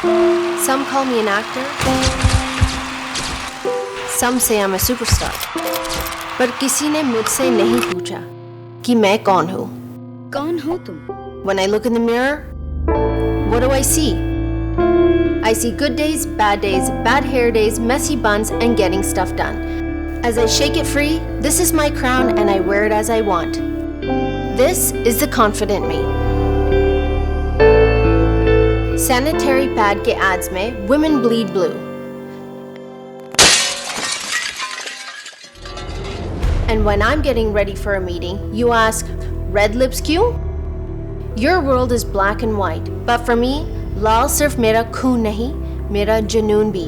Some call me an actor. Some say I'm a superstar. पर किसी ने मुझसे नहीं पूछा कि मैं कौन हूँ. कौन हो तुम? When I look in the mirror, what do I see? I see good days, bad hair days, messy buns, and getting stuff done. As I shake it free, this is my crown and I wear it as I want. This is the confident me. Sanitary pad के ads में women bleed blue. And when I'm getting ready for a meeting, you ask, red lips क्यों? Your world is black and white, but for me, लाल सिर्फ मेरा खून नहीं, मेरा जुनून भी.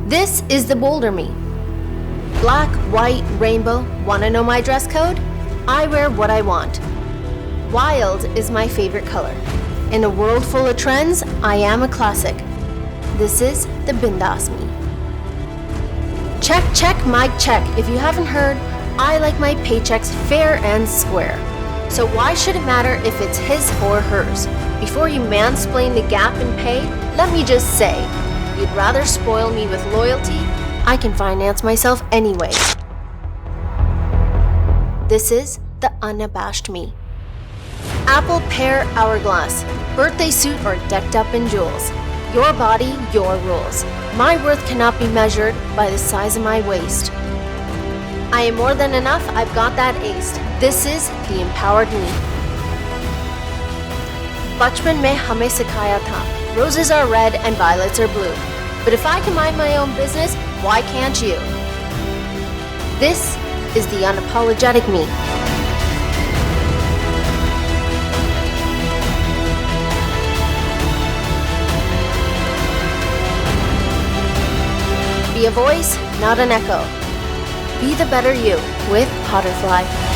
This is the bolder me. Black, white, rainbow, wanna know my dress code? I wear what I want. Wild is my favorite color. In a world full of trends, I am a classic. This is the bindas me. Check, check, mic check. If you haven't heard, I like my paychecks fair and square. So why should it matter if it's his or hers? Before you mansplain the gap in pay, let me just say, you'd rather spoil me with loyalty? I can finance myself anyway. This is the unabashed me. Apple, pear, hourglass, birthday suit or decked up in jewels. Your body, your rules. My worth cannot be measured by the size of my waist. I am more than enough, I've got that aced. This is the empowered me. बचपन में हमें सिखाया था, roses are red and violets are blue. But if I can mind my own business, why can't you? This is the unapologetic me. Be a voice, not an echo. Be the better you with Hauterfly.